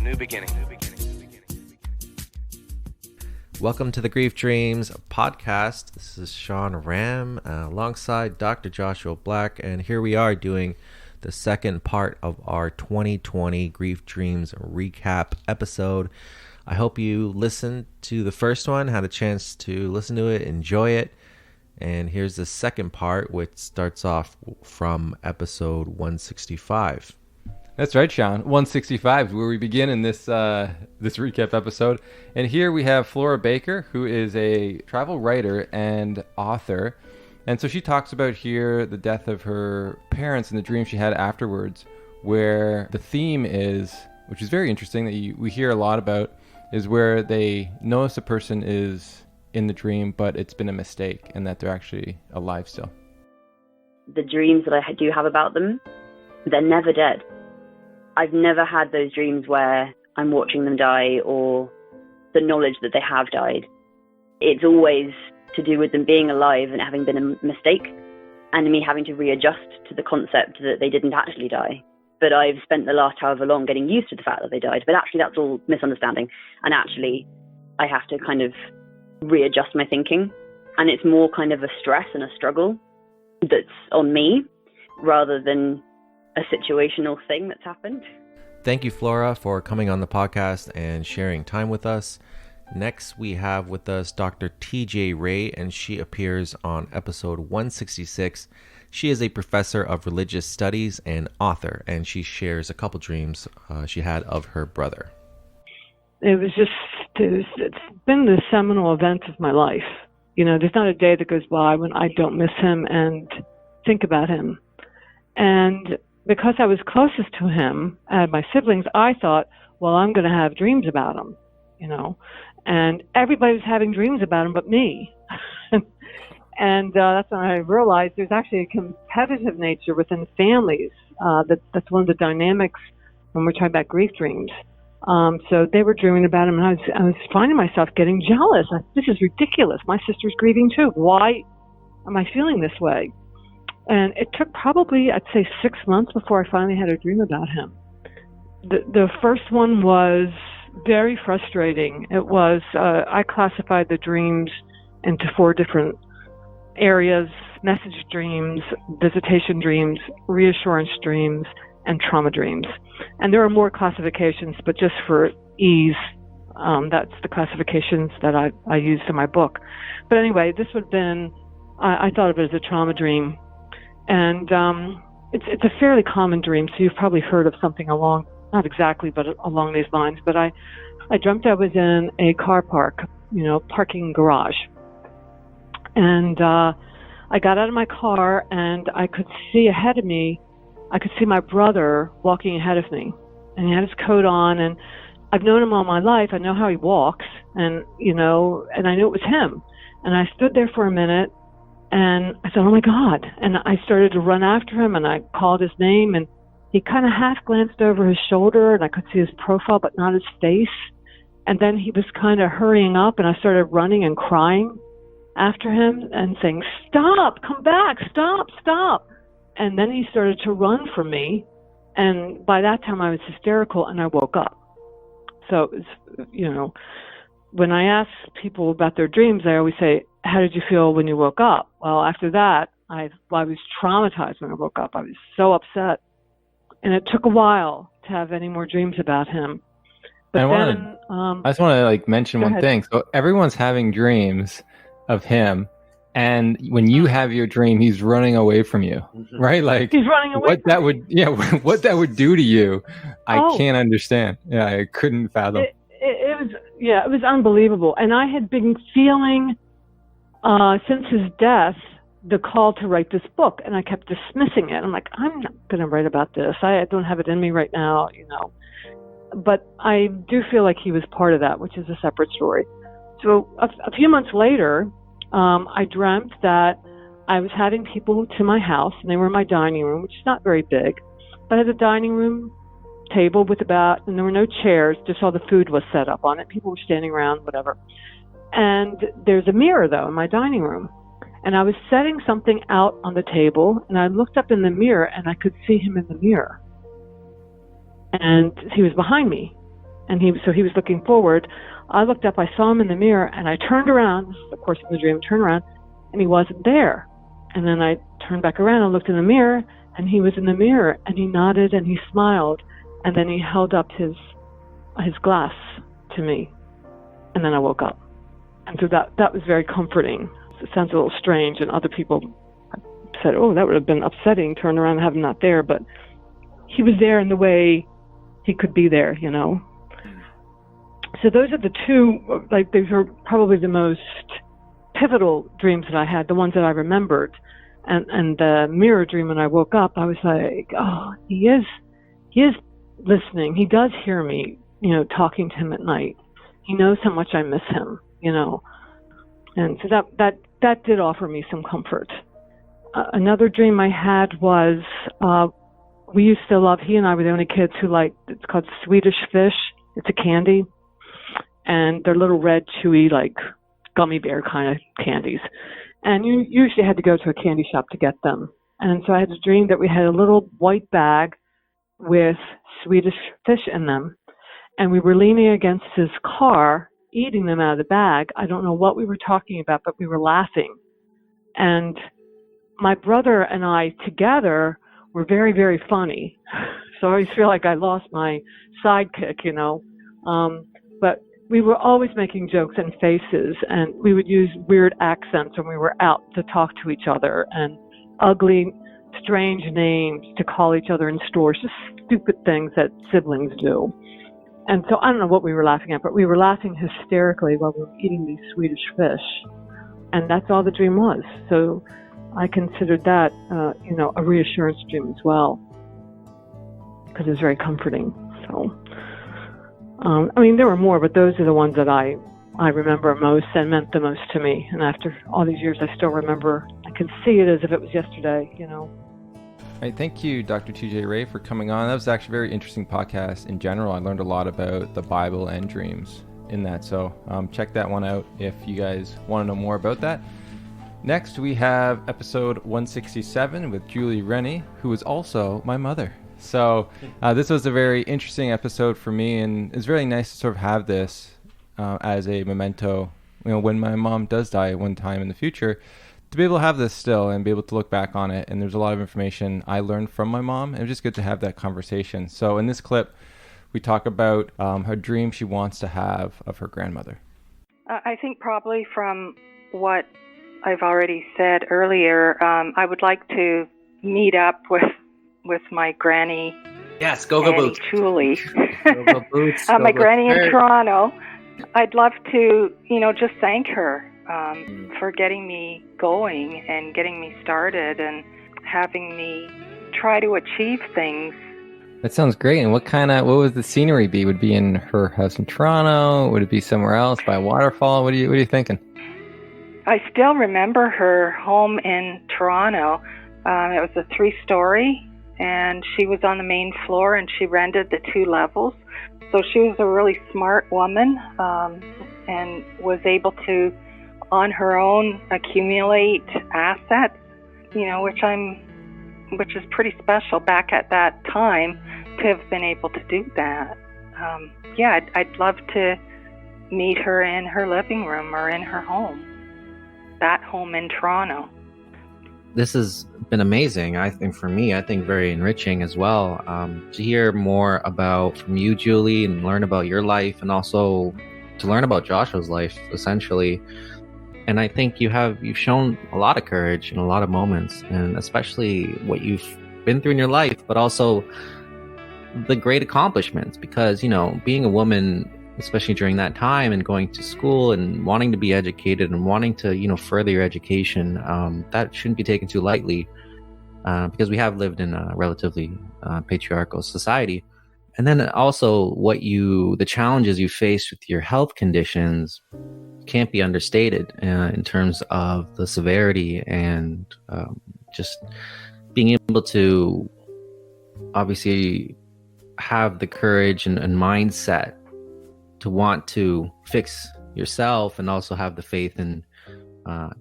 new beginning. Welcome to the Grief Dreams podcast. This is Sean Ram alongside Dr. Joshua Black, and here we are doing the second part of our 2020 Grief Dreams recap episode. I hope you listened to the first one, had a chance to listen to it, enjoy it. And here's the second part, which starts off from episode 165. That's right, Sean. 165 is where we begin in this recap episode. And here we have Flora Baker, who is a travel writer and author. And so she talks about here the death of her parents and the dream she had afterwards, where the theme is, which is very interesting, that we hear a lot about, is where they notice a person is in the dream, but it's been a mistake and that they're actually alive still. The dreams that I do have about them, they're never dead. I've never had those dreams where I'm watching them die or the knowledge that they have died. It's always to do with them being alive and having been a mistake, and me having to readjust to the concept that they didn't actually die. But I've spent the last however long getting used to the fact that they died. But actually that's all misunderstanding. And actually I have to kind of readjust my thinking. And it's more kind of a stress and a struggle that's on me rather than a situational thing that's happened. Thank you, Flora, for coming on the podcast and sharing time with us. Next, we have with us Dr. TJ Ray, and she appears on episode 166. She is a professor of religious studies and author, and she shares a couple dreams she had of her brother. It's been the seminal event of my life. You know, there's not a day that goes by when I don't miss him and think about him. And because I was closest to him and my siblings, I thought, well, I'm going to have dreams about him, you know. And everybody was having dreams about him but me. And that's when I realized there's actually a competitive nature within families. That's one of the dynamics when we're talking about grief dreams. So they were dreaming about him, and I was finding myself getting jealous. This is ridiculous. My sister's grieving too. Why am I feeling this way? And it took probably, I'd say, 6 months before I finally had a dream about him. The first one was very frustrating. It was, I classified the dreams into 4 different areas: message dreams, visitation dreams, reassurance dreams, and trauma dreams. And there are more classifications, but just for ease, that's the classifications that I used in my book. But anyway, this would have been, I thought of it as a trauma dream. And it's a fairly common dream, so you've probably heard of something along, not exactly, but along these lines. But I dreamt I was in a car park, parking garage. And I got out of my car, and I could see ahead of me, I could see my brother walking ahead of me. And he had his coat on, and I've known him all my life. I know how he walks, and I knew it was him. And I stood there for a minute, and I thought, oh my God. And I started to run after him, and I called his name, and he kind of half glanced over his shoulder, and I could see his profile, but not his face. And then he was kind of hurrying up, and I started running and crying after him and saying, stop, come back, stop. And then he started to run from me. And by that time I was hysterical, and I woke up. So, when I ask people about their dreams, I always say, how did you feel when you woke up? Well, after that, I was traumatized when I woke up. I was so upset. And it took a while to have any more dreams about him. But I just want to mention one thing. So everyone's having dreams of him, and when you have your dream, he's running away from you, right? Like, he's running away. What that would do to you, I can't understand. Yeah, I couldn't fathom. It was unbelievable. And I had been feeling since his death the call to write this book, and I kept dismissing it. I'm like, I'm not going to write about this. I don't have it in me right now, But I do feel like he was part of that, which is a separate story. So a few months later, I dreamt that I was having people to my house, and they were in my dining room, which is not very big. But I had a dining room table and there were no chairs, just all the food was set up on it. People were standing around, whatever. And there's a mirror, though, in my dining room. And I was setting something out on the table, and I looked up in the mirror, and I could see him in the mirror. And he was behind me. and he was looking forward. I looked up, I saw him in the mirror, and I turned around. This is, of course, in the dream. Turned around, and he wasn't there. And then I turned back around and looked in the mirror, and he was in the mirror, and he nodded and he smiled, and then he held up his glass to me, and then I woke up. And so that was very comforting. It sounds a little strange, and other people said, oh, that would have been upsetting, turn around and have him not there, but he was there in the way he could be there, you know. So those are the two, like, these were probably the most pivotal dreams that I had, the ones that I remembered. And the mirror dream, when I woke up, I was like, oh, he is listening. He does hear me, you know, talking to him at night. He knows how much I miss him, you know. And so that did offer me some comfort. Another dream I had was, we used to love, he and I were the only kids who liked, it's called Swedish fish. It's a candy. And they're little red, chewy, like gummy bear kind of candies. And you usually had to go to a candy shop to get them. And so I had a dream that we had a little white bag with Swedish fish in them. And we were leaning against his car, eating them out of the bag. I don't know what we were talking about, but we were laughing. And my brother and I together were very, very funny. So I always feel like I lost my sidekick, you know. But we were always making jokes and faces, and we would use weird accents when we were out to talk to each other, and ugly, strange names to call each other in stores, just stupid things that siblings do. And so I don't know what we were laughing at, but we were laughing hysterically while we were eating these Swedish fish. And that's all the dream was. So I considered that, you know, a reassurance dream as well, because it was very comforting. So, I mean, there were more, but those are the ones that I remember most and meant the most to me. And after all these years, I still remember. I can see it as if it was yesterday, you know. All right, thank you, Dr. TJ Ray, for coming on. That was actually a very interesting podcast in general. I learned a lot about the Bible and dreams in that. So check that one out if you guys want to know more about that. Next, we have episode 167 with Julie Rennie, who is also my mother. So this was a very interesting episode for me, and it's really nice to sort of have this as a memento, you know, when my mom does die at one time in the future, to be able to have this still and be able to look back on it. And there's a lot of information I learned from my mom. It was just good to have that conversation. So in this clip, we talk about her dream she wants to have of her grandmother. I think probably from what I've already said earlier, I would like to meet up with my granny. Yes, go Boots. Julie. Go Boots. My granny in Toronto. I'd love to, you know, just thank her for getting me going and getting me started and having me try to achieve things. That sounds great. And what would the scenery be? Would it be in her house in Toronto? Would it be somewhere else by a waterfall? What are you thinking? I still remember her home in Toronto. It was a 3-story, and she was on the main floor, and she rented the 2 levels. So she was a really smart woman, and was able to, on her own, accumulate assets, you know, which is pretty special back at that time to have been able to do that. I'd love to meet her in her living room or in her home, that home in Toronto. This has been amazing. I think for me, very enriching as well, to hear more from you, Julie, and learn about your life, and also to learn about Joshua's life, essentially. And I think you've shown a lot of courage in a lot of moments, and especially what you've been through in your life, but also the great accomplishments, because, you know, being a woman, especially during that time, and going to school and wanting to be educated and wanting to, you know, further your education, that shouldn't be taken too lightly, because we have lived in a relatively patriarchal society. And then also the challenges you face with your health conditions can't be understated in terms of the severity, and just being able to obviously have the courage and mindset to want to fix yourself, and also have the faith in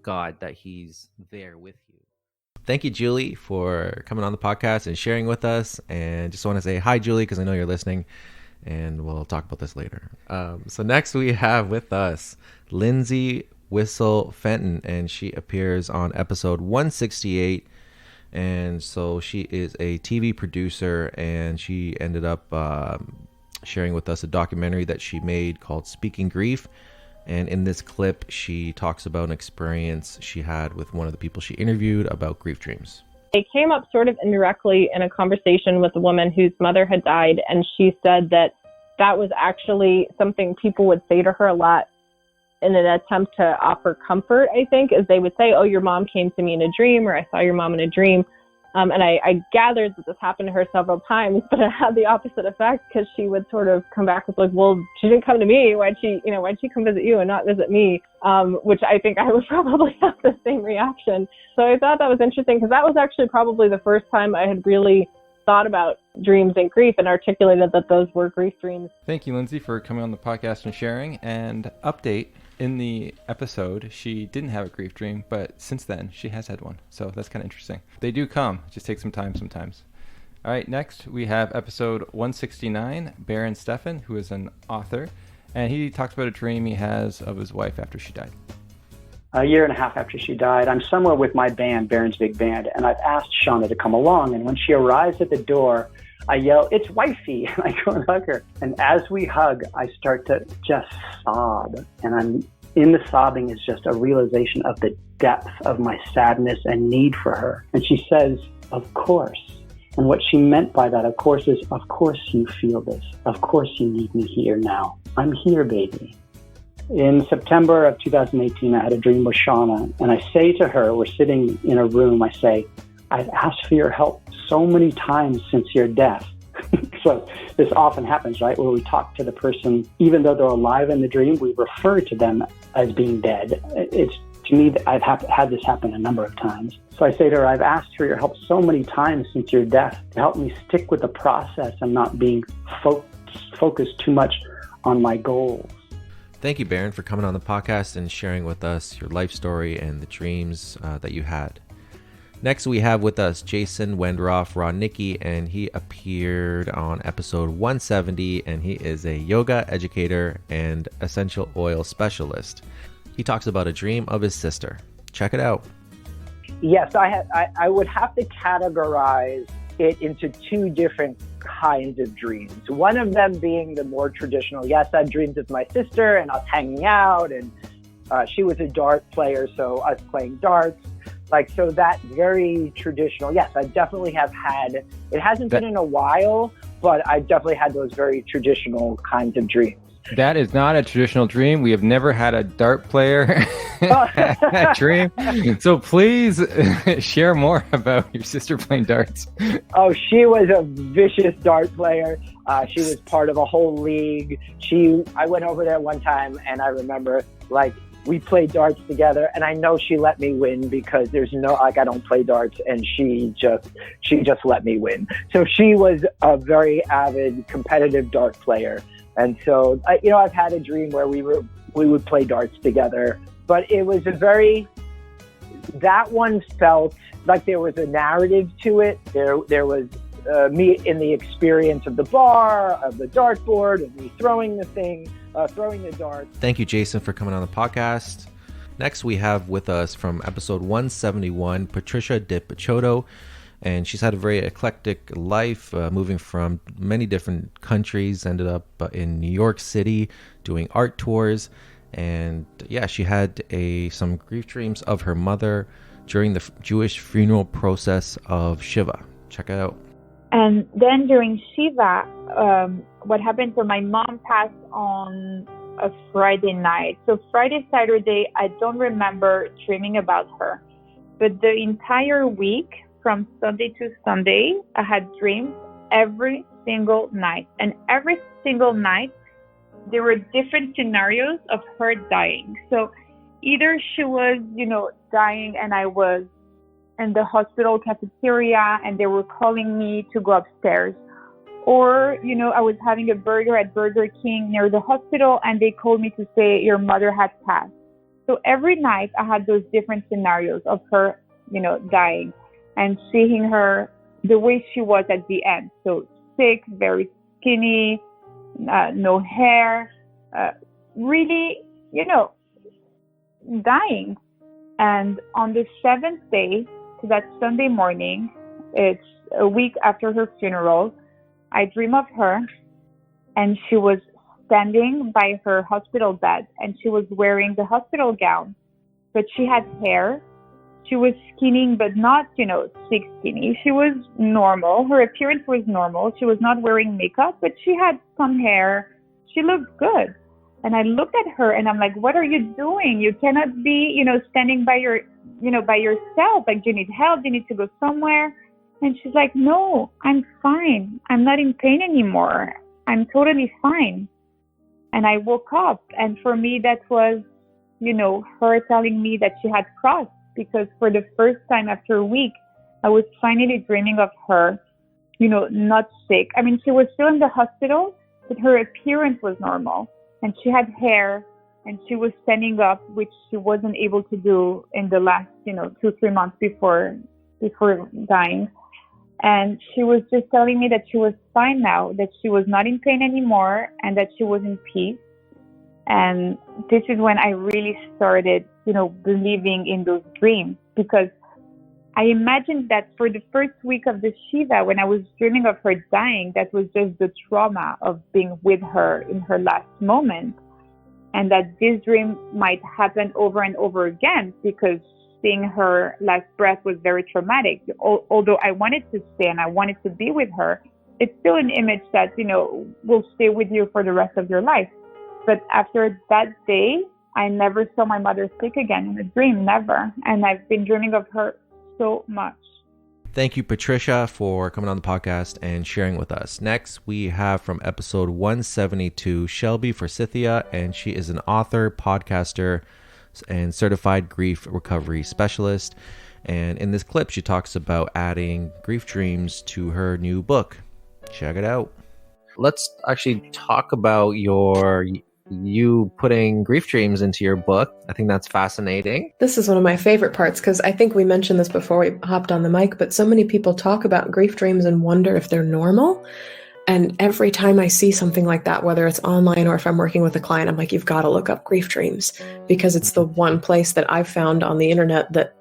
God that He's there with you. Thank you, Julie, for coming on the podcast and sharing with us. And just want to say hi, Julie, because I know you're listening. and we'll talk about this later. So next we have with us Lindsay Fenton, and she appears on episode 168. And so she is a TV producer, and she ended up sharing with us a documentary that she made called Speaking Grief. And in this clip, she talks about an experience she had with one of the people she interviewed about grief dreams. It came up sort of indirectly in a conversation with a woman whose mother had died, and she said that was actually something people would say to her a lot in an attempt to offer comfort, I think, is they would say, oh, your mom came to me in a dream, or I saw your mom in a dream. And I gathered that this happened to her several times, but it had the opposite effect, because she would sort of come back with like, well, she didn't come to me. Why'd she come visit you and not visit me? Which I think I would probably have the same reaction. So I thought that was interesting, because that was actually probably the first time I had really thought about dreams and grief and articulated that those were grief dreams. Thank you, Lindsay, for coming on the podcast and sharing. And update, in the episode, she didn't have a grief dream, but since then she has had one. So that's kind of interesting. They do come. It just takes some time sometimes. All right, next we have episode 169, Baron Stephan, who is an author, and he talks about a dream he has of his wife after she died. A year and a half after she died, I'm somewhere with my band, Baron's Big Band, and I've asked Shauna to come along. And when she arrives at the door, I yell, "It's wifey!" And I go and hug her. And as we hug, I start to just sob. And I'm in the sobbing is just a realization of the depth of my sadness and need for her. And she says, "Of course." And what she meant by that, of course, is, of course you feel this. Of course you need me here now. I'm here, baby. In September of 2018, I had a dream with Shauna, and I say to her, we're sitting in a room, I say, "I've asked for your help so many times since your death." So this often happens, right? Where we talk to the person, even though they're alive in the dream, we refer to them as being dead. It's, to me, I've had this happen a number of times. So I say to her, "I've asked for your help so many times since your death to help me stick with the process and not being focused too much on my goals." Thank you, Baron, for coming on the podcast and sharing with us your life story and the dreams that you had. Next, we have with us Jason Wenderoff, Ronnicki, and he appeared on episode 170, and he is a yoga educator and essential oil specialist. He talks about a dream of his sister. Check it out. Yes, I would have to categorize it into two different kinds of dreams. One of them being the more traditional, yes, I dreamed of my sister and us hanging out, and she was a dart player, so us playing darts. So that very traditional, yes, I definitely have had, it hasn't been in a while, but I definitely had those very traditional kinds of dreams. That is not a traditional dream. We have never had a dart player dream. So please share more about your sister playing darts. Oh, she was a vicious dart player. She was part of a whole league. I went over there one time, and I remember, we played darts together, and I know she let me win because there's no, I don't play darts, and she just let me win. So she was a very avid competitive dart player. And so, I've had a dream where we would play darts together, but it was that one felt like there was a narrative to it. There was me in the experience of the bar, of the dartboard, of me throwing the dart. Thank you, Jason, for coming on the podcast. Next, we have with us from episode 171, Patricia DiPachoto. And she's had a very eclectic life, moving from many different countries, ended up in New York City doing art tours. And yeah, she had some grief dreams of her mother during the Jewish funeral process of Shiva. Check it out. And then during Shiva, what happened, so my mom passed on a Friday night. So Friday, Saturday, I don't remember dreaming about her. But the entire week, from Sunday to Sunday, I had dreams every single night. And every single night, there were different scenarios of her dying. So either she was, dying and I was in the hospital cafeteria and they were calling me to go upstairs. Or, I was having a burger at Burger King near the hospital and they called me to say your mother had passed. So every night I had those different scenarios of her, dying. And seeing her the way she was at the end. So sick, very skinny, no hair, really, dying. And on the 7th day, so that Sunday morning, it's a week after her funeral, I dream of her, and she was standing by her hospital bed, and she was wearing the hospital gown, but she had hair. She was skinny, but not, sick skinny. She was normal. Her appearance was normal. She was not wearing makeup, but she had some hair. She looked good. And I looked at her and I'm like, what are you doing? You cannot be, standing by by yourself. Like, do you need help? Do you need to go somewhere? And she's like, no, I'm fine. I'm not in pain anymore. I'm totally fine. And I woke up. And for me, that was, her telling me that she had crossed, because for the first time after a week, I was finally dreaming of her, not sick. I mean, she was still in the hospital, but her appearance was normal. And she had hair, and she was standing up, which she wasn't able to do in the last, 2-3 months before dying. And she was just telling me that she was fine now, that she was not in pain anymore, and that she was in peace. And this is when I really started, believing in those dreams, because I imagined that for the first week of the Shiva, when I was dreaming of her dying, that was just the trauma of being with her in her last moment. And that this dream might happen over and over again, because seeing her last breath was very traumatic. Although I wanted to stay and I wanted to be with her, it's still an image that, will stay with you for the rest of your life. But after that day, I never saw my mother sick again in a dream, never. And I've been dreaming of her so much. Thank you, Patricia, for coming on the podcast and sharing with us. Next, we have from episode 172, Shelby Forsythe, and she is an author, podcaster, and certified grief recovery specialist. And in this clip, she talks about adding grief dreams to her new book. Check it out. Let's actually talk about you putting grief dreams into your book. I think that's fascinating. This is one of my favorite parts, because I think we mentioned this before we hopped on the mic, but so many people talk about grief dreams and wonder if they're normal. And every time I see something like that, whether it's online or if I'm working with a client, I'm like, you've got to look up grief dreams, because it's the one place that I've found on the internet that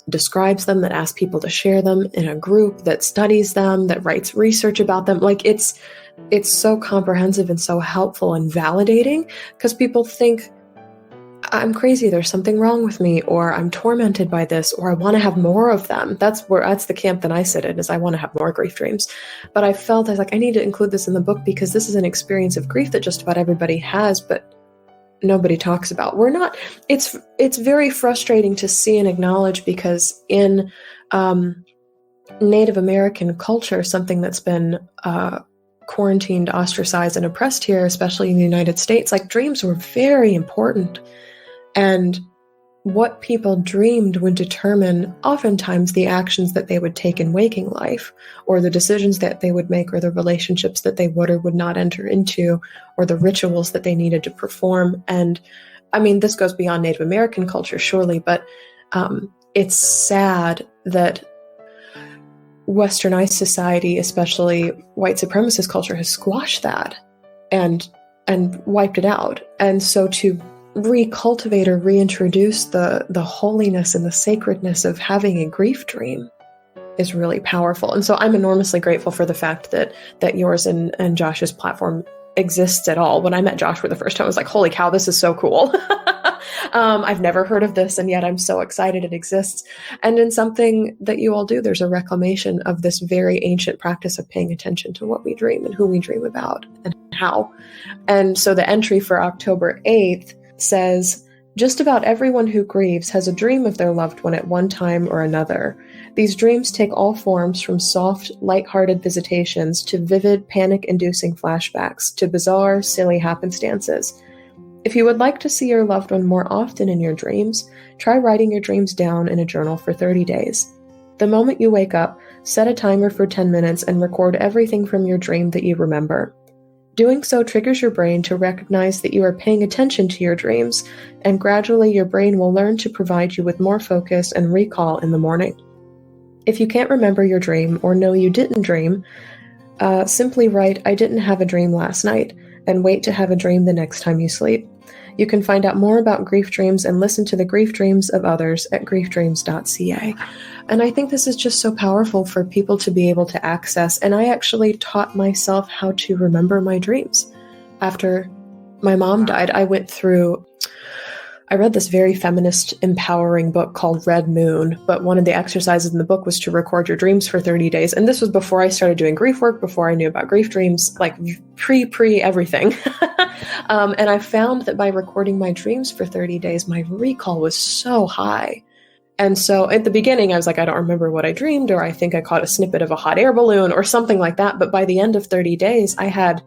describes them, that asks people to share them in a group, that studies them, that writes research about them. Like, it's so comprehensive and so helpful and validating, because people think I'm crazy, there's something wrong with me, or I'm tormented by this, or I want to have more of them. That's the camp that I sit in, is I want to have more grief dreams. But I felt I need to include this in the book, because this is an experience of grief that just about everybody has, but nobody talks about. It's very frustrating to see and acknowledge, because in Native American culture, something that's been quarantined, ostracized, and oppressed here, especially in the United States, dreams were very important. And what people dreamed would determine oftentimes the actions that they would take in waking life, or the decisions that they would make, or the relationships that they would or would not enter into, or the rituals that they needed to perform. And I mean, this goes beyond Native American culture, surely, but it's sad that Westernized society, especially white supremacist culture, has squashed that and wiped it out. And so to recultivate or reintroduce the holiness and the sacredness of having a grief dream is really powerful. And so I'm enormously grateful for the fact that yours and Josh's platform exists at all. When I met Josh for the first time, I was like, holy cow, this is so cool. I've never heard of this, and yet I'm so excited it exists. And in something that you all do, there's a reclamation of this very ancient practice of paying attention to what we dream and who we dream about and how. And so the entry for October 8th says, just about everyone who grieves has a dream of their loved one at one time or another. These dreams take all forms, from soft, light-hearted visitations to vivid, panic-inducing flashbacks to bizarre, silly happenstances. If you would like to see your loved one more often in your dreams, try writing your dreams down in a journal for 30 days. The moment you wake up, set a timer for 10 minutes and record everything from your dream that you remember. Doing so triggers your brain to recognize that you are paying attention to your dreams, and gradually your brain will learn to provide you with more focus and recall in the morning. If you can't remember your dream or know you didn't dream, simply write, I didn't have a dream last night, and wait to have a dream the next time you sleep. You can find out more about grief dreams and listen to the grief dreams of others at griefdreams.ca. And I think this is just so powerful for people to be able to access. And I actually taught myself how to remember my dreams. After my mom died, I read this very feminist, empowering book called Red Moon, but one of the exercises in the book was to record your dreams for 30 days. And this was before I started doing grief work, before I knew about grief dreams, like pre everything. And I found that by recording my dreams for 30 days, my recall was so high. And so at the beginning, I was like, I don't remember what I dreamed, or I think I caught a snippet of a hot air balloon or something like that. But by the end of 30 days, I had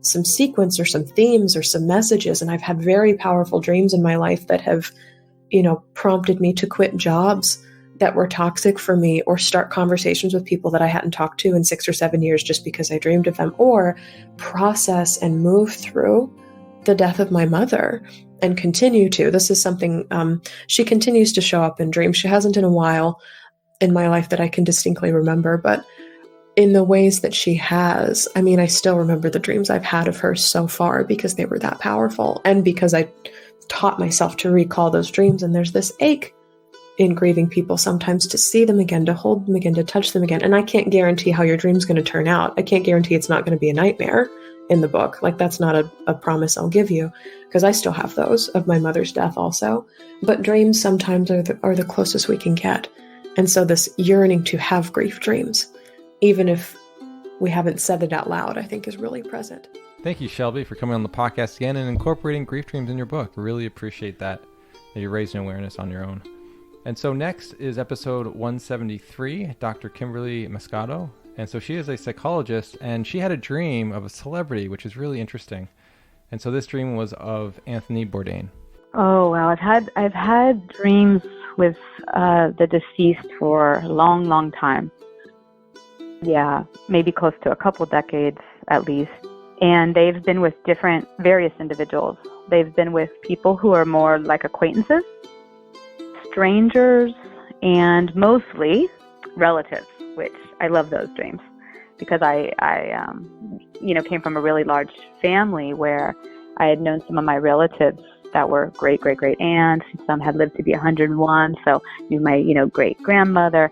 some sequence or some themes or some messages. And I've had very powerful dreams in my life that have, prompted me to quit jobs that were toxic for me, or start conversations with people that I hadn't talked to in 6 or 7 years just because I dreamed of them, or process and move through the death of my mother and continue to. This is something, she continues to show up in dreams. She hasn't in a while in my life that I can distinctly remember, but in the ways that she has, I still remember the dreams I've had of her so far because they were that powerful, and because I taught myself to recall those dreams. And there's this ache in grieving people sometimes to see them again, to hold them again, to touch them again. And I can't guarantee how your dream's going to turn out. I can't guarantee it's not going to be a nightmare in the book. Like, that's not a promise I'll give you, because I still have those of my mother's death also. But dreams sometimes are the closest we can get. And so this yearning to have grief dreams, even if we haven't said it out loud, I think is really present. Thank you, Shelby, for coming on the podcast again and incorporating grief dreams in your book. Really appreciate that you're raising awareness on your own. And so next is episode 173, Dr. Kimberly Moscato. And so she is a psychologist, and she had a dream of a celebrity, which is really interesting. And so this dream was of Anthony Bourdain. Oh, well, I've had dreams with the deceased for a long, long time. Yeah, maybe close to a couple decades at least. And they've been with various individuals. They've been with people who are more like acquaintances, strangers, and mostly relatives, which I love those dreams because I came from a really large family where I had known some of my relatives that were great aunts. Some had lived to be 101. So knew my, great grandmother.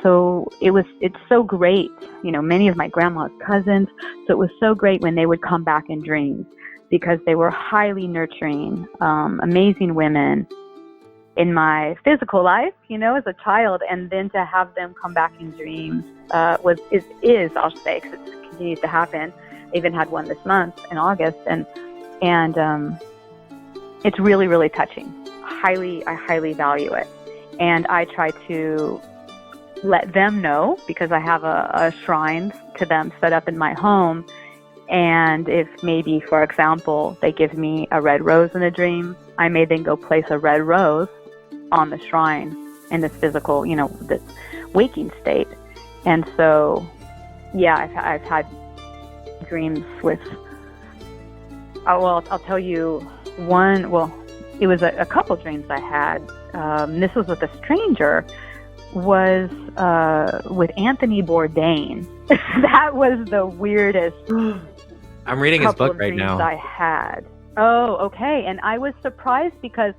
So it's so great, many of my grandma's cousins. So it was so great when they would come back in dreams because they were highly nurturing, amazing women in my physical life, as a child. And then to have them come back in dreams I'll say, because it continues to happen. I even had one this month in August, and it's really, really touching. I highly value it. And I try to let them know, because I have a shrine to them set up in my home. And if maybe, for example, they give me a red rose in a dream, I may then go place a red rose on the shrine in this physical, this waking state. And so, yeah, I've had dreams with, I'll tell you one, it was a couple dreams I had. This was with a stranger, was with Anthony Bourdain. That was the weirdest. I'm reading his book right now. I had. Oh, okay. And I was surprised because,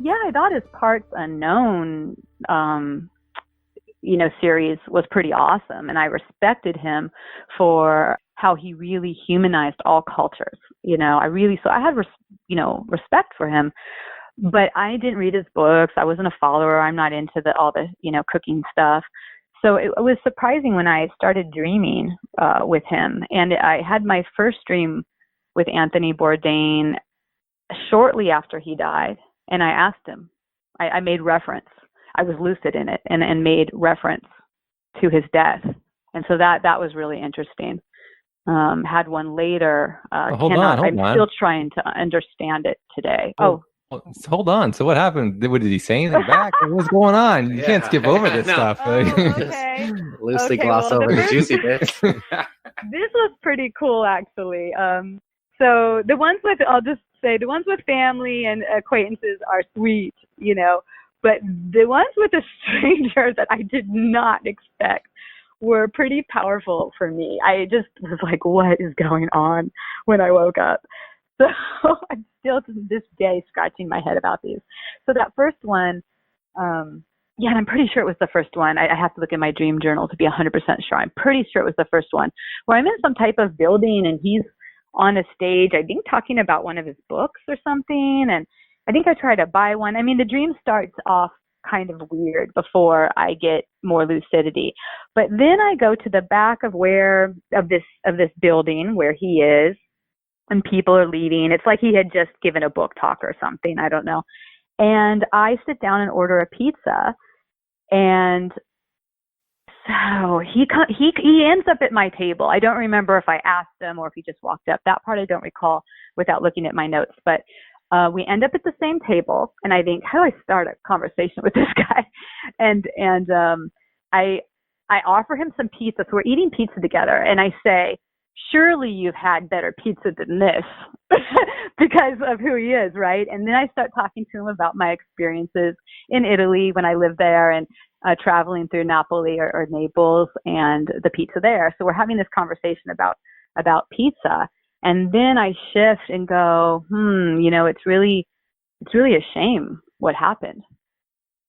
I thought his Parts Unknown, series was pretty awesome. And I respected him for how he really humanized all cultures. I had, respect for him. But I didn't read his books. I wasn't a follower. I'm not into all the cooking stuff. So it was surprising when I started dreaming with him. And I had my first dream with Anthony Bourdain shortly after he died. And I asked him, I made reference. I was lucid in it and made reference to his death. And so that was really interesting. Had one later. Hold on. I'm still trying to understand it today. Hold on. So what happened? Did he say anything back? What's going on? You can't skip over this stuff. Okay. Loosely gloss over the juicy bits. This was pretty cool, actually. So the ones with family and acquaintances are sweet, but the ones with a stranger that I did not expect were pretty powerful for me. I just was like, what is going on when I woke up? So I'm still to this day scratching my head about these. So that first one, yeah, and I'm pretty sure it was the first one. I have to look at my dream journal to be 100% sure. I'm pretty sure it was the first one where I'm in some type of building and he's on a stage, I think talking about one of his books or something. And I think I try to buy one. I mean, the dream starts off kind of weird before I get more lucidity. But then I go to the back of this building where he is, and people are leaving. It's like he had just given a book talk or something. I don't know. And I sit down and order a pizza. And so he ends up at my table. I don't remember if I asked him or if he just walked up. That part I don't recall without looking at my notes. But we end up at the same table, and I think, how do I start a conversation with this guy? And I offer him some pizza. So we're eating pizza together, and I say, surely you've had better pizza than this because of who he is, right? And then I start talking to him about my experiences in Italy when I lived there and traveling through Napoli or Naples and the pizza there. So we're having this conversation about pizza. And then I shift and go, it's really a shame what happened.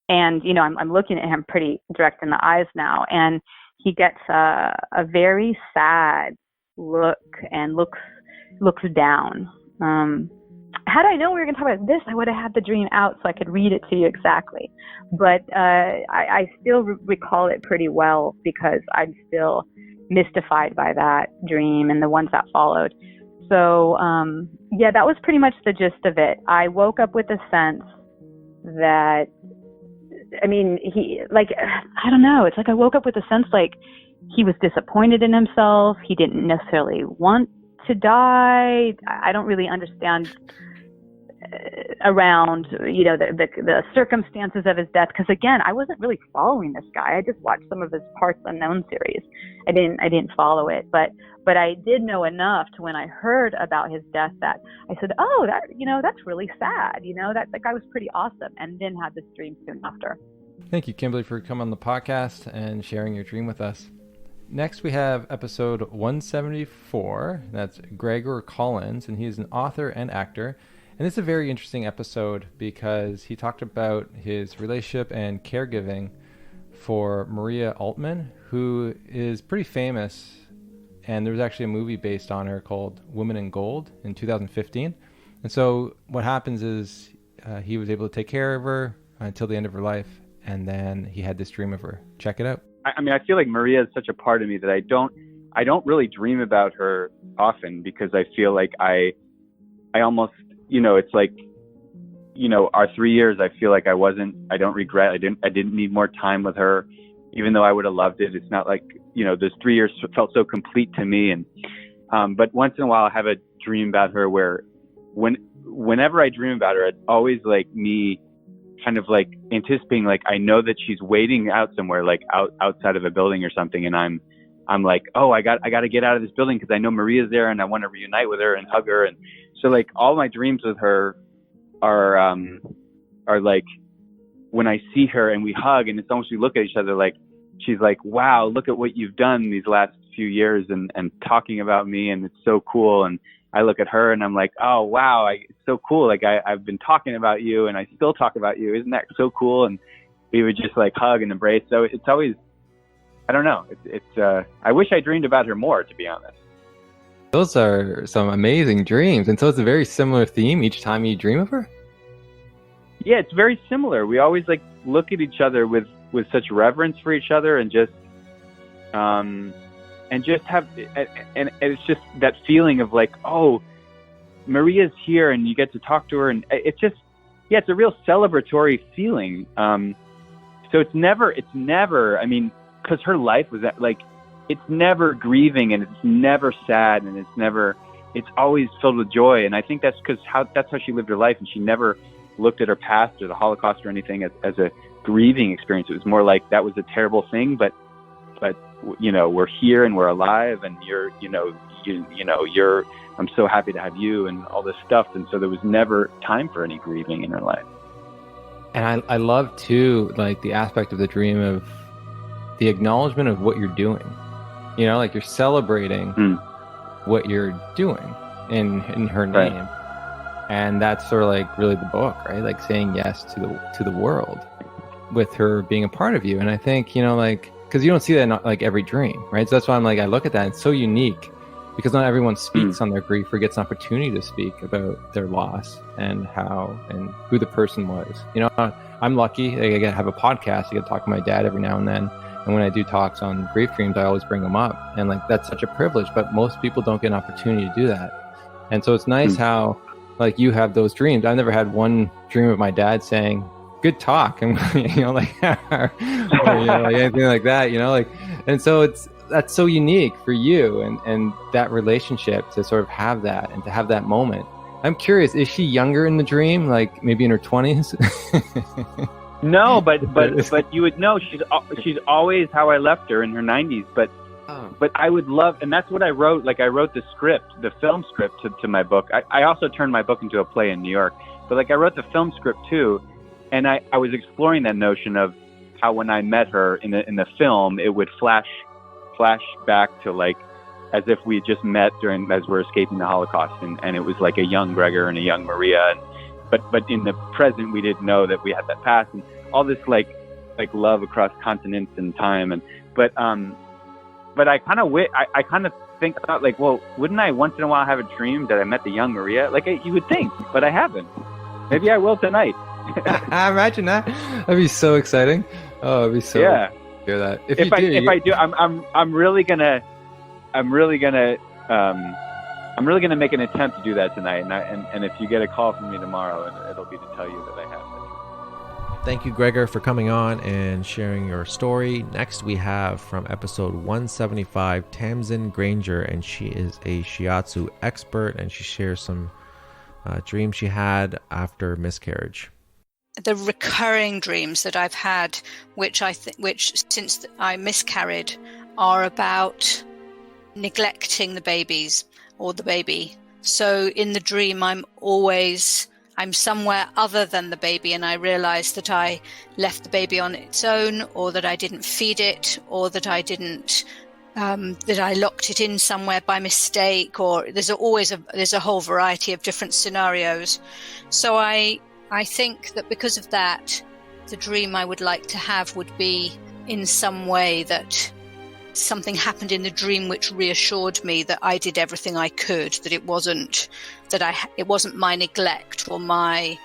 And, I'm looking at him pretty direct in the eyes now, and he gets a very sad look and looks down. Had I known we were going to talk about this, I would have had the dream out so I could read it to you exactly. But I still recall it pretty well because I'm still mystified by that dream and the ones that followed. So, that was pretty much the gist of it. I woke up with a sense that, I don't know. It's like I woke up with a sense like he was disappointed in himself. He didn't necessarily want to die. I don't really understand around, the circumstances of his death. Because again, I wasn't really following this guy. I just watched some of his Parts Unknown series. I didn't follow it, but I did know enough to when I heard about his death that I said, oh, that's really sad. That guy was pretty awesome. And then had this dream soon after. Thank you, Kimberly, for coming on the podcast and sharing your dream with us. Next, we have episode 174. That's Gregor Collins, and he is an author and actor. And this is a very interesting episode because he talked about his relationship and caregiving for Maria Altman, who is pretty famous. And there was actually a movie based on her called Women in Gold in 2015. And so what happens is he was able to take care of her until the end of her life. And then he had this dream of her. Check it out. I feel like Maria is such a part of me that I don't really dream about her often because I feel like I almost, it's like, our 3 years, I feel like I don't regret. I didn't need more time with her, even though I would have loved it. It's not like, those 3 years felt so complete to me. And, but once in a while I have a dream about her where whenever I dream about her, it's always like me kind of like anticipating, like, I know that she's waiting out somewhere, like outside of a building or something. And I'm like, oh, I got to get out of this building because I know Maria's there and I want to reunite with her and hug her. And so like all my dreams with her are like when I see her and we hug, and it's almost, we look at each other like, she's like, wow, look at what you've done these last few years and talking about me. And it's so cool. And I look at her and I'm like, oh, wow, it's so cool. Like I've been talking about you and I still talk about you. Isn't that so cool? And we would just like hug and embrace. So it's always, I don't know. I wish I dreamed about her more, to be honest. Those are some amazing dreams. And so it's a very similar theme each time you dream of her? Yeah, it's very similar. We always like look at each other with such reverence for each other and just have, and it's just that feeling of like, oh, Maria's here and you get to talk to her. And it's just, yeah, it's a real celebratory feeling. So it's never, I mean, because her life was like, it's never grieving and it's never sad and it's always filled with joy. And I think that's that's how she lived her life. And she never looked at her past or the Holocaust or anything as a grieving experience. It was more like that was a terrible thing, but we're here and we're alive and I'm so happy to have you and all this stuff. And so there was never time for any grieving in her life. And I love too, like the aspect of the dream of the acknowledgement of what you're doing. You know, like you're celebrating what you're doing in her name. Right. And that's sort of like really the book, right? Like saying yes to the world with her being a part of you. And I think, you know, like, because you don't see that in like every dream, right? So that's why I'm like, I look at that, it's so unique because not everyone speaks on their grief or gets an opportunity to speak about their loss and how and who the person was. You know, I'm lucky. I get to have a podcast. I get to talk to my dad every now and then. And when I do talks on grief dreams, I always bring them up. And like, that's such a privilege, but most people don't get an opportunity to do that. And so it's nice how like you have those dreams. I've never had one dream of my dad saying, good talk. And, you know, like, or, you know, like anything like that, you know, like, and so that's so unique for you and that relationship to sort of have that and to have that moment. I'm curious, is she younger in the dream? Like maybe in her 20s? No, but you would know she's always how I left her in her 90s. But I would love, and that's what I wrote. Like I wrote the script, the film script to my book. I also turned my book into a play in New York. But like I wrote the film script too, and I was exploring that notion of how when I met her in the film, it would flash back to like as if we just met as we're escaping the Holocaust, and it was like a young Gregor and a young Maria. But in the present, we didn't know that we had that past and all this like love across continents and time. But I kind of think about like, well, wouldn't I once in a while have a dream that I met the young Maria? Like you would think, but I haven't. Maybe I will tonight. Imagine that. That'd be so exciting. Oh, it'd be so. Yeah. Hear that. If I do, I'm really gonna make an attempt to do that tonight, and if you get a call from me tomorrow, it'll be to tell you that I have it. Thank you, Gregor, for coming on and sharing your story. Next, we have from episode 175, Tamsin Granger, and she is a shiatsu expert, and she shares some dreams she had after miscarriage. The recurring dreams that I've had, which since I miscarried, are about neglecting the babies or the baby. So in the dream, I'm somewhere other than the baby, and I realize that I left the baby on its own, or that I didn't feed it, or that I didn't that I locked it in somewhere by mistake, or there's a whole variety of different scenarios. So I think that because of that, the dream I would like to have would be in some way that something happened in the dream which reassured me that I did everything I could, that it wasn't my neglect or my,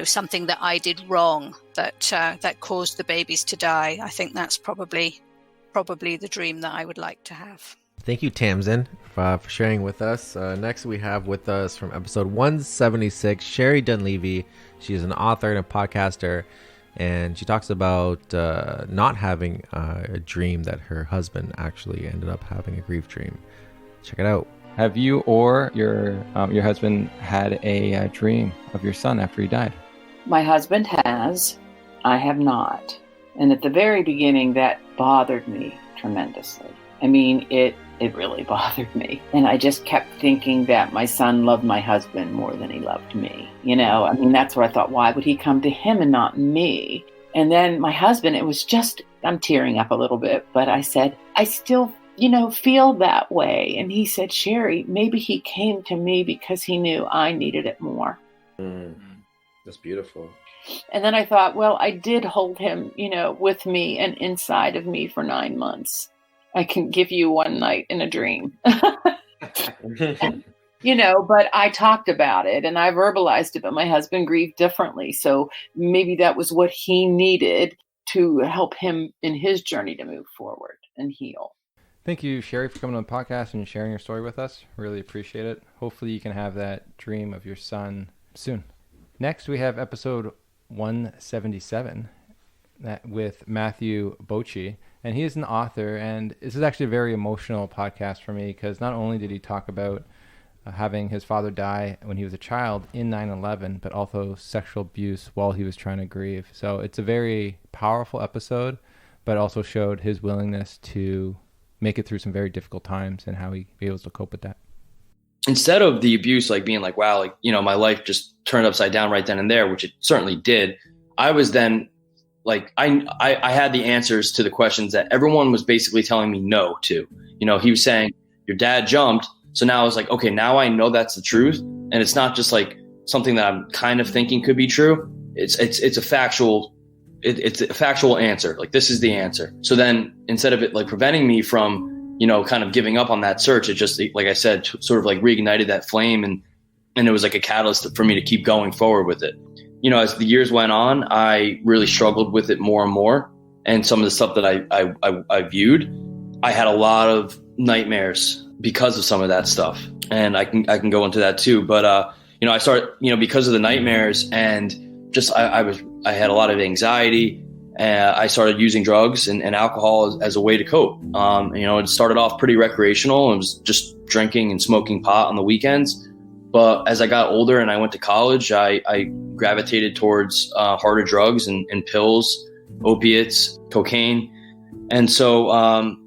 something that I did wrong that caused the babies to die. I think that's probably the dream that I would like to have. Thank you, Tamsin, for sharing with us. Next, we have with us from episode 176, Sherry Dunleavy. She is an author and a podcaster, and she talks about not having a dream that her husband actually ended up having a grief dream. Check it out. Have you or your husband had a dream of your son after he died? My husband has. I have not. And at the very beginning, that bothered me tremendously. I mean, it really bothered me. And I just kept thinking that my son loved my husband more than he loved me. I mean, that's what I thought. Why would he come to him and not me? And then my husband, it was just, I'm tearing up a little bit, but I said, I still, feel that way. And he said, Sherry, maybe he came to me because he knew I needed it more. That's beautiful. And then I thought, well, I did hold him, with me and inside of me for 9 months. I can give you one night in a dream. But I talked about it and I verbalized it, but my husband grieved differently. So maybe that was what he needed to help him in his journey to move forward and heal. Thank you, Sherry, for coming on the podcast and sharing your story with us. Really appreciate it. Hopefully you can have that dream of your son soon. Next, we have episode 177 with Matthew Bocci, and he is an author, and this is actually a very emotional podcast for me because not only did he talk about having his father die when he was a child in 9/11, but also sexual abuse while he was trying to grieve. So it's a very powerful episode, but also showed his willingness to make it through some very difficult times and how he be able to cope with that. Instead of the abuse being like, wow, my life just turned upside down right then and there, which it certainly did, I was then like I had the answers to the questions that everyone was basically telling me no to. You know, he was saying, your dad jumped. So now I was like, okay, now I know that's the truth. And it's not just like something that I'm kind of thinking could be true. It's a factual answer. Like, this is the answer. So then instead of it like preventing me from, you know, kind of giving up on that search, it just, like I said, sort of like reignited that flame, and it was like a catalyst for me to keep going forward with it. You know, as the years went on, I really struggled with it more and more. And some of the stuff that I viewed, I had a lot of nightmares because of some of that stuff. And I can go into that too. But, you know, I started, you know, because of the nightmares and just, I had a lot of anxiety. I started using drugs and alcohol as a way to cope. You know, it started off pretty recreational. It was just drinking and smoking pot on the weekends. But as I got older and I went to college, I gravitated towards harder drugs and pills, opiates, cocaine. And so,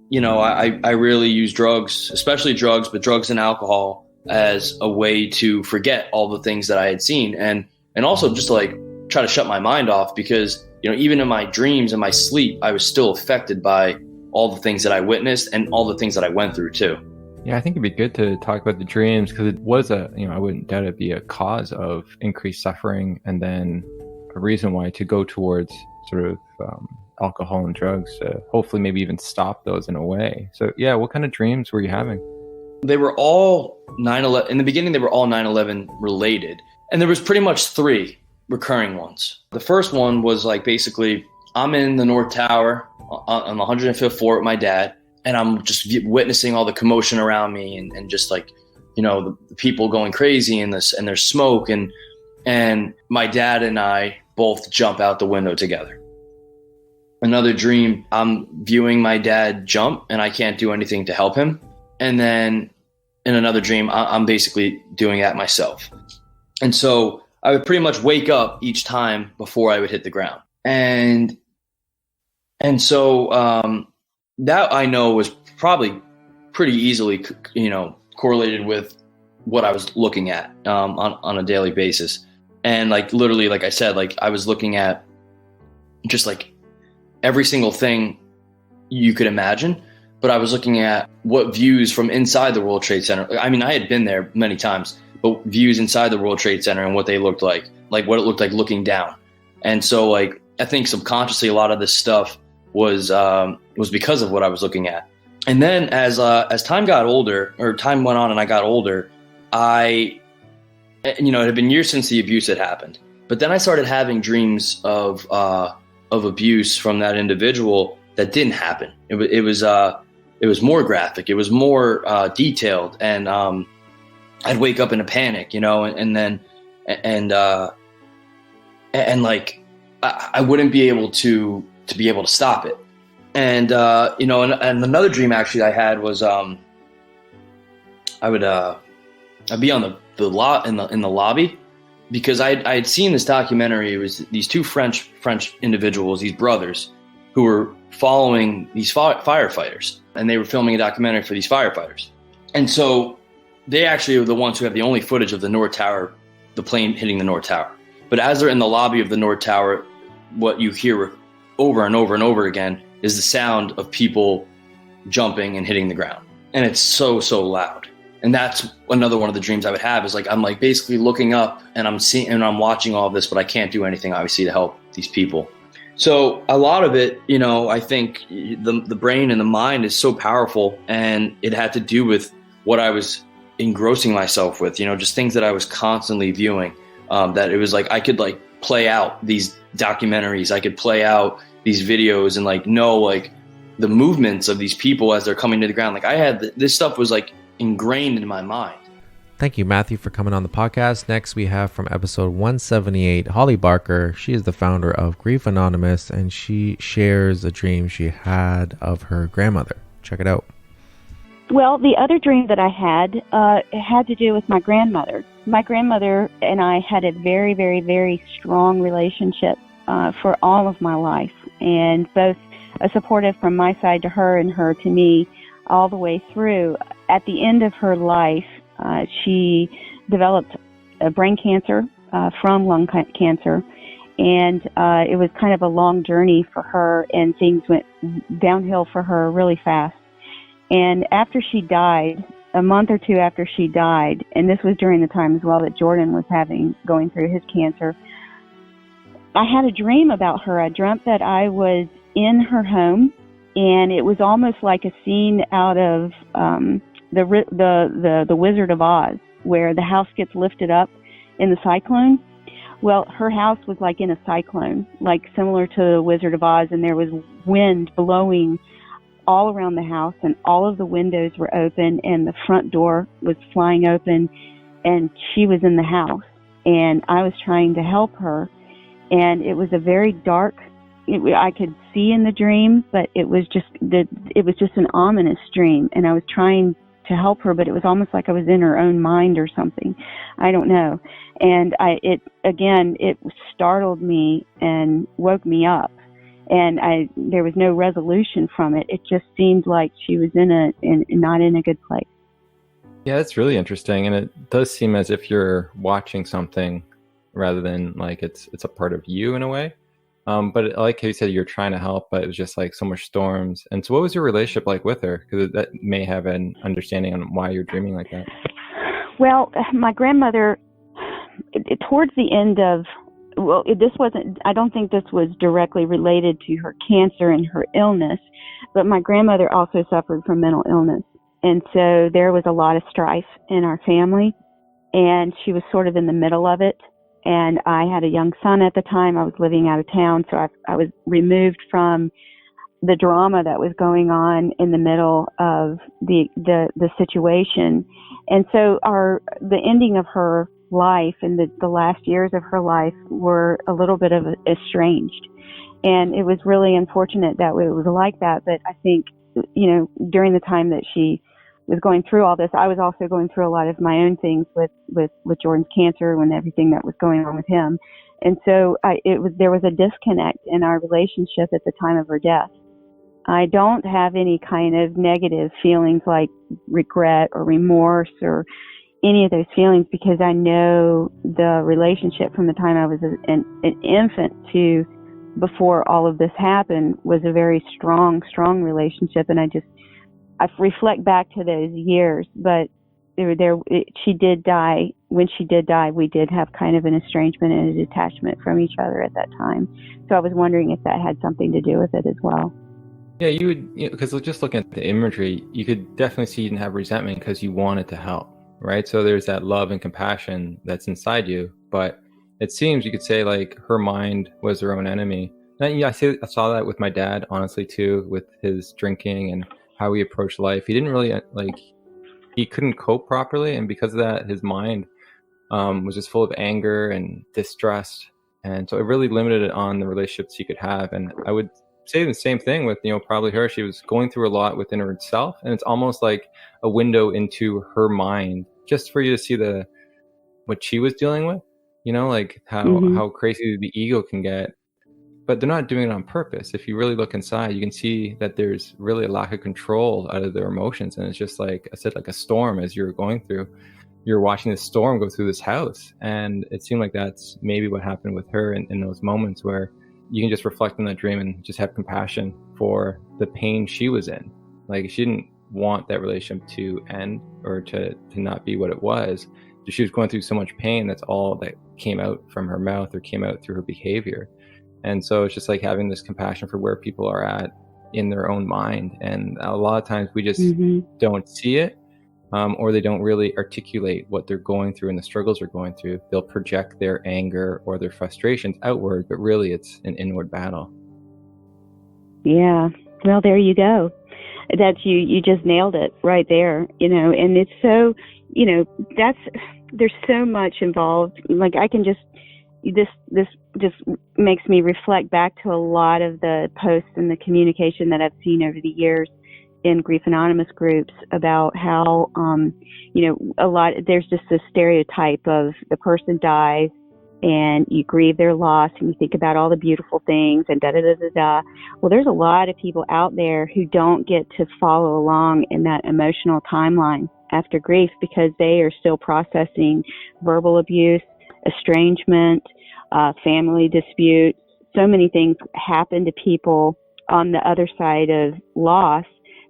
you know, I really use drugs, especially drugs, but drugs and alcohol as a way to forget all the things that I had seen. And also just to like try to shut my mind off, because, you know, even in my dreams and my sleep, I was still affected by all the things that I witnessed and all the things that I went through too. Yeah, I think it'd be good to talk about the dreams, because it was I wouldn't doubt it'd be a cause of increased suffering, and then a reason why to go towards sort of alcohol and drugs to hopefully maybe even stop those in a way. So yeah, what kind of dreams were you having? They were all 9/11. In the beginning, they were all 9/11 related. And there was pretty much 3 recurring ones. The first one was like, basically, I'm in the North Tower on the 105th floor with my dad, and I'm just witnessing all the commotion around me and just like, you know, the people going crazy and there's smoke, and my dad and I both jump out the window together. Another dream, I'm viewing my dad jump and I can't do anything to help him. And then in another dream, I'm basically doing that myself. And so I would pretty much wake up each time before I would hit the ground. And so that I know was probably pretty easily, you know, correlated with what I was looking at on a daily basis. And like, literally, like I said, like I was looking at just like every single thing you could imagine, but I was looking at what views from inside the World Trade Center. I mean, I had been there many times, but views inside the World Trade Center and what they looked like what it looked like looking down. And so like, I think subconsciously a lot of this stuff was because of what I was looking at. And then as time got older, or time went on and I got older, it had been years since the abuse had happened, but then I started having dreams of abuse from that individual that didn't happen. It was more graphic. It was more detailed, and I'd wake up in a panic, you know, and like I wouldn't be able to stop it. And you know, and another dream actually I had was I'd be on the lot in the lobby, because I had seen this documentary. It was these 2 French individuals, these brothers, who were following these firefighters, and they were filming a documentary for these firefighters. And so they actually are the ones who have the only footage of the North Tower, the plane hitting the North Tower. But as they're in the lobby of the North Tower, what you hear over and over and over again is the sound of people jumping and hitting the ground. And it's so loud. And that's another one of the dreams I would have, is like, I'm like basically looking up and I'm seeing and I'm watching all of this, but I can't do anything obviously to help these people. So a lot of it, you know, I think the brain and the mind is so powerful, and it had to do with what I was engrossing myself with, you know, just things that I was constantly viewing, that it was like, I could like play out these documentaries, I could play out these videos and like know like the movements of these people as they're coming to the ground. Like I had this stuff was like ingrained in my mind. Thank you, Matthew, for coming on the podcast. Next, we have from episode 178, Holly Barker. She is the founder of Grief Anonymous, and she shares a dream she had of her grandmother. Check it out. Well, the other dream that I had to do with my grandmother. My grandmother and I had a very, very, very strong relationship for all of my life, and both supportive from my side to her and her to me all the way through. At the end of her life, she developed brain cancer from lung cancer, and it was kind of a long journey for her, and things went downhill for her really fast. And after she died, a month or two after she died, and this was during the time as well that Jordan was going through his cancer, I had a dream about her. I dreamt that I was in her home, and it was almost like a scene out of the Wizard of Oz, where the house gets lifted up in the cyclone. Well, her house was like in a cyclone, like similar to the Wizard of Oz, and there was wind blowing all around the house, and all of the windows were open, and the front door was flying open, and she was in the house, and I was trying to help her, and it was a very dark, I could see in the dream, but it was just an ominous dream, and I was trying to help her, but it was almost like I was in her own mind or something. I don't know. And it startled me and woke me up. And there was no resolution from it. It just seemed like she was not in a good place. Yeah, that's really interesting. And it does seem as if you're watching something rather than like it's a part of you in a way. But like you said, you're trying to help, but it was just like so much storms. And so what was your relationship like with her? Because that may have an understanding on why you're dreaming like that. Well, my grandmother, towards the end of, I don't think this was directly related to her cancer and her illness, but my grandmother also suffered from mental illness. And so there was a lot of strife in our family, and she was sort of in the middle of it. And I had a young son at the time. I was living out of town, so I was removed from the drama that was going on in the middle of the situation. And so the ending of her life and the last years of her life were a little bit of estranged. And it was really unfortunate that it was like that. But I think, during the time that she was going through all this, I was also going through a lot of my own things with Jordan's cancer and everything that was going on with him. And so there was a disconnect in our relationship at the time of her death. I don't have any kind of negative feelings like regret or remorse or any of those feelings, because I know the relationship from the time I was an infant to before all of this happened was a very strong relationship. And I reflect back to those years, but she did die. When she did die, we did have kind of an estrangement and a detachment from each other at that time. So I was wondering if that had something to do with it as well. Yeah, you would, because just looking at the imagery, you could definitely see you didn't have resentment because you wanted to help, right? So there's that love and compassion that's inside you, but it seems you could say like her mind was her own enemy. And I saw that with my dad, honestly, too, with his drinking and how he approached life. He didn't really he couldn't cope properly, and because of that, his mind was just full of anger and distrust, and so it really limited it on the relationships he could have. And I would say the same thing with probably her. She was going through a lot within herself, and it's almost like a window into her mind, just for you to see what she was dealing with. Like how crazy the ego can get. But they're not doing it on purpose. If you really look inside, you can see that there's really a lack of control out of their emotions. And it's just like I said, like a storm as you're going through. You're watching this storm go through this house. And it seemed like that's maybe what happened with her in those moments where you can just reflect on that dream and just have compassion for the pain she was in. Like she didn't want that relationship to end or to not be what it was. She was going through so much pain. That's all that came out from her mouth or came out through her behavior. And so it's just like having this compassion for where people are at in their own mind. And a lot of times we just don't see it, or they don't really articulate what they're going through and the struggles they're going through. They'll project their anger or their frustrations outward, but really it's an inward battle. Yeah. Well, there you go. That's you just nailed it right there, and it's so, there's so much involved. Like this just makes me reflect back to a lot of the posts and the communication that I've seen over the years in Grief Anonymous groups about how, there's just this stereotype of the person dies and you grieve their loss and you think about all the beautiful things and da-da-da-da-da. Well, there's a lot of people out there who don't get to follow along in that emotional timeline after grief because they are still processing verbal abuse, estrangement, family disputes. So many things happen to people on the other side of loss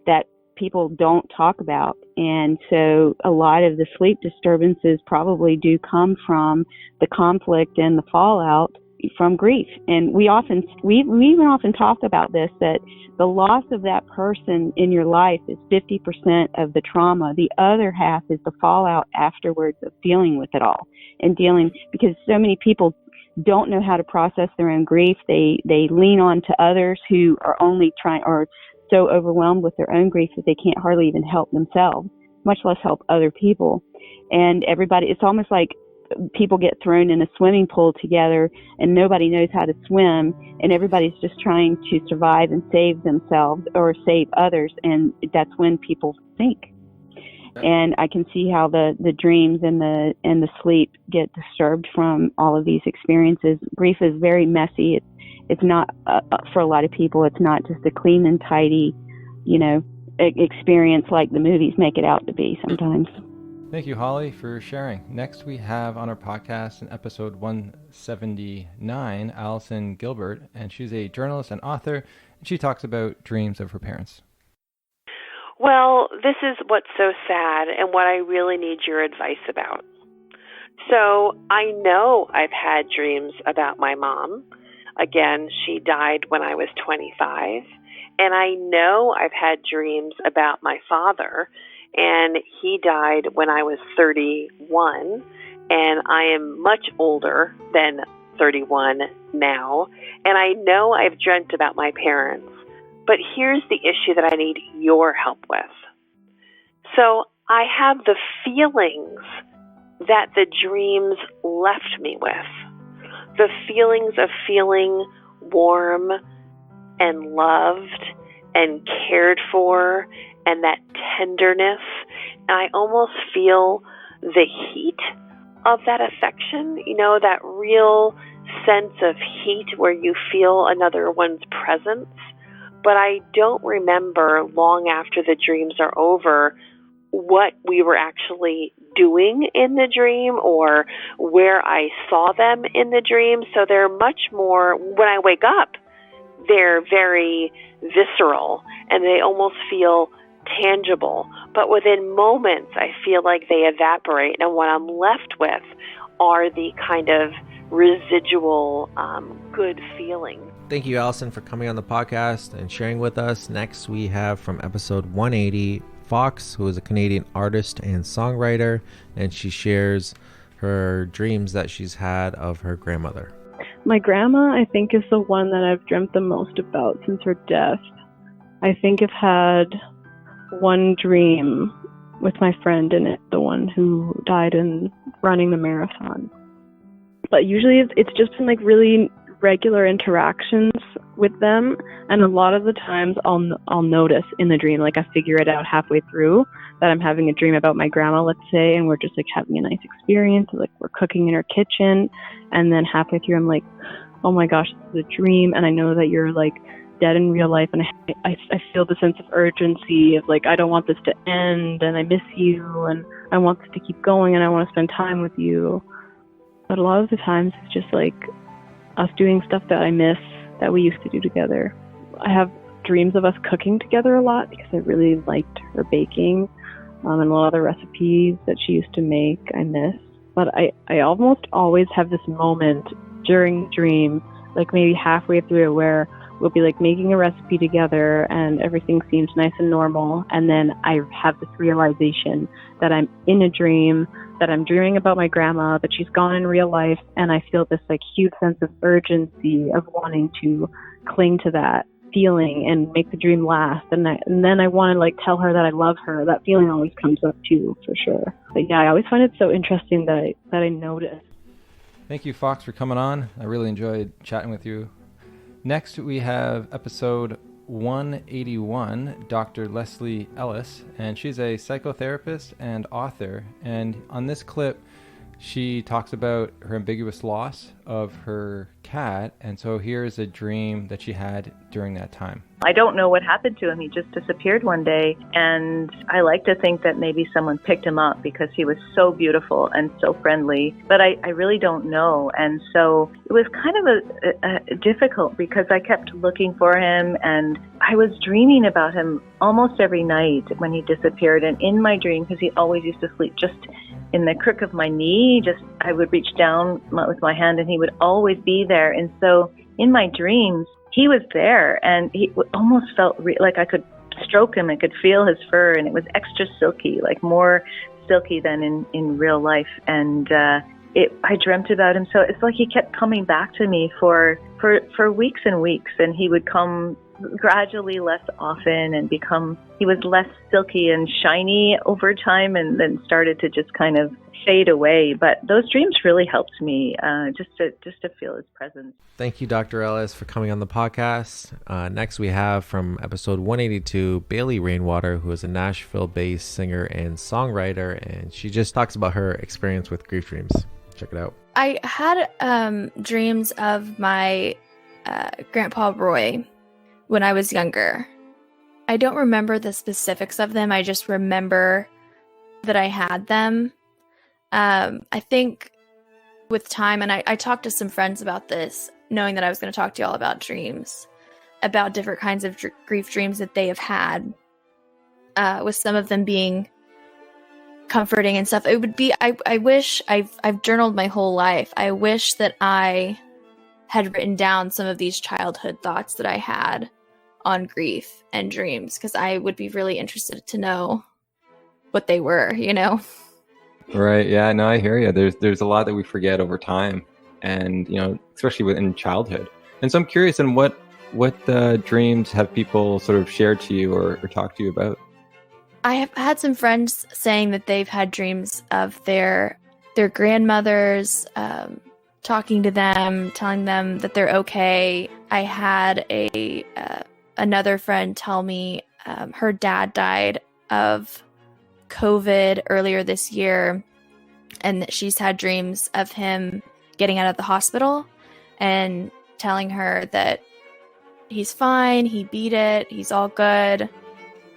that people don't talk about. And so a lot of the sleep disturbances probably do come from the conflict and the fallout from grief. And we even often talk about this, that the loss of that person in your life is 50% of the trauma. The other half is the fallout afterwards of dealing with it all and because so many people don't know how to process their own grief. They lean on to others who are only or so overwhelmed with their own grief that they can't hardly even help themselves, much less help other people. And it's almost like people get thrown in a swimming pool together and nobody knows how to swim, and everybody's just trying to survive and save themselves or save others, and that's when people sink. And I can see how the dreams and the sleep get disturbed from all of these experiences. Grief is very messy. It's not for a lot of people. It's not just a clean and tidy, experience like the movies make it out to be sometimes. Thank you, Holly, for sharing. Next, we have on our podcast in episode 179, Allison Gilbert, and she's a journalist and author, and she talks about dreams of her parents. Well, this is what's so sad and what I really need your advice about. So I know I've had dreams about my mom. Again, she died when I was 25. And I know I've had dreams about my father, and he died when I was 31. And I am much older than 31 now. And I know I've dreamt about my parents. But here's the issue that I need your help with. So I have the feelings that the dreams left me with. The feelings of feeling warm and loved and cared for, and that tenderness. And I almost feel the heat of that affection, that real sense of heat where you feel another one's presence. But I don't remember long after the dreams are over what we were actually doing in the dream or where I saw them in the dream. So they're much more, when I wake up, they're very visceral and they almost feel tangible. But within moments, I feel like they evaporate. And what I'm left with are the kind of residual good feelings. Thank you, Allison, for coming on the podcast and sharing with us. Next, we have from episode 180, Fox, who is a Canadian artist and songwriter, and she shares her dreams that she's had of her grandmother. My grandma, I think, is the one that I've dreamt the most about since her death. I think I've had one dream with my friend in it, the one who died in running the marathon. But usually it's just been like really regular interactions with them, and a lot of the times I'll notice in the dream, like I figure it out halfway through that I'm having a dream about my grandma, let's say, and we're just like having a nice experience, like we're cooking in her kitchen, and then halfway through I'm like, oh my gosh, this is a dream, and I know that you're like dead in real life, and I feel the sense of urgency of like, I don't want this to end, and I miss you, and I want this to keep going, and I want to spend time with you. But a lot of the times it's just like us doing stuff that I miss that we used to do together. I have dreams of us cooking together a lot because I really liked her baking, and a lot of the recipes that she used to make I miss. But I almost always have this moment during the dream, like maybe halfway through, where we'll be like making a recipe together and everything seems nice and normal, and then I have this realization that I'm in a dream, that I'm dreaming about my grandma, that she's gone in real life, and I feel this like huge sense of urgency of wanting to cling to that feeling and make the dream last, and then I want to like tell her that I love her. That feeling always comes up too, for sure. But yeah, I always find it so interesting that I notice. Thank you, Fox, for coming on. I really enjoyed chatting with you. Next, we have episode 181, Dr. Leslie Ellis, and she's a psychotherapist and author. And on this clip, she talks about her ambiguous loss of her cat. And so here's a dream that she had during that time. I don't know what happened to him. He just disappeared one day. And I like to think that maybe someone picked him up because he was so beautiful and so friendly. But I really don't know. And so it was kind of a difficult because I kept looking for him and I was dreaming about him almost every night when he disappeared. And in my dream, because he always used to sleep just in the crook of my knee, I would reach down with my hand and he would always be there. And so in my dreams, he was there and he almost felt like I could stroke him and could feel his fur, and it was extra silky, like more silky than in real life. And I dreamt about him. So it's like he kept coming back to me for weeks and weeks, and he would come gradually less often and he was less silky and shiny over time, and then started to just kind of fade away. But those dreams really helped me just to feel his presence. Thank you, Dr. Ellis, for coming on the podcast. Next, we have from episode 182, Bailey Rainwater, who is a Nashville-based singer and songwriter, and she just talks about her experience with grief dreams. Check it out. I had dreams of my Grandpa Roy when I was younger. I don't remember the specifics of them. I just remember that I had them. I think with time, and I talked to some friends about this, knowing that I was going to talk to y'all about dreams, about different kinds of grief dreams that they have had, with some of them being comforting and stuff. It would be, I wish, I've journaled my whole life. I wish that I had written down some of these childhood thoughts that I had on grief and dreams, because I would be really interested to know what they were, Right. Yeah, no, I hear you. There's a lot that we forget over time, and, especially within childhood. And so I'm curious, and what dreams have people sort of shared to you or talked to you about? I have had some friends saying that they've had dreams of their grandmothers, talking to them, telling them that they're okay. I had another friend tell me her dad died of COVID earlier this year, and that she's had dreams of him getting out of the hospital and telling her that he's fine, he beat it, he's all good.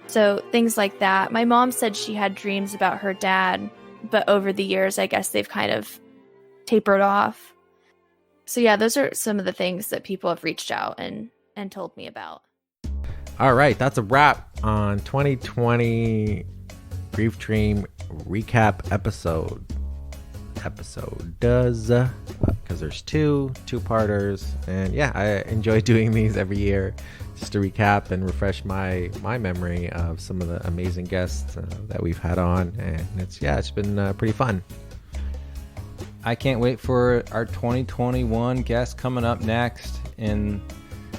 So things like that. My mom said she had dreams about her dad, but over the years, I guess they've kind of tapered off. So yeah, those are some of the things that people have reached out and told me about. All right, that's a wrap on 2020 Grief Dream recap episode does, because there's two-parters, and yeah, I enjoy doing these every year just to recap and refresh my memory of some of the amazing guests that we've had on, and it's been pretty fun. I can't wait for our 2021 guests coming up next in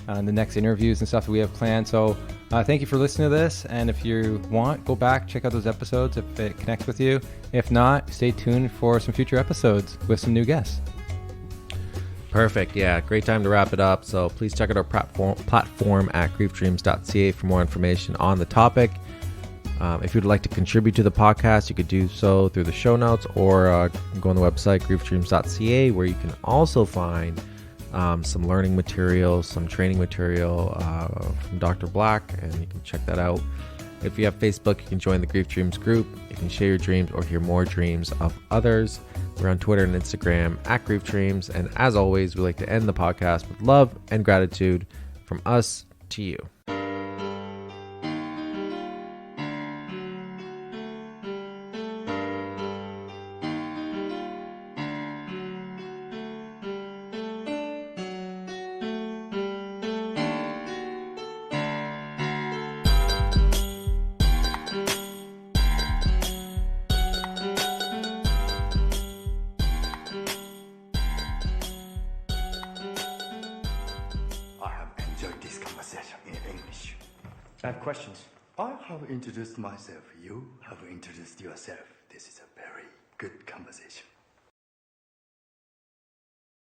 the next interviews and stuff that we have planned. So thank you for listening to this, and if you want, go back, check out those episodes if it connects with you. If not, stay tuned for some future episodes with some new guests. Perfect. Yeah, great time to wrap it up. So please check out our platform at griefdreams.ca for more information on the topic. If you'd like to contribute to the podcast, you could do so through the show notes, or go on the website griefdreams.ca, where you can also find some learning material, some training material from Dr. Black, and you can check that out. If you have Facebook, you can join the Grief Dreams group. You can share your dreams or hear more dreams of others. We're on Twitter and Instagram at Grief Dreams. And as always, we like to end the podcast with love and gratitude from us to you. I have questions. I have introduced myself. You have introduced yourself. This is a very good conversation.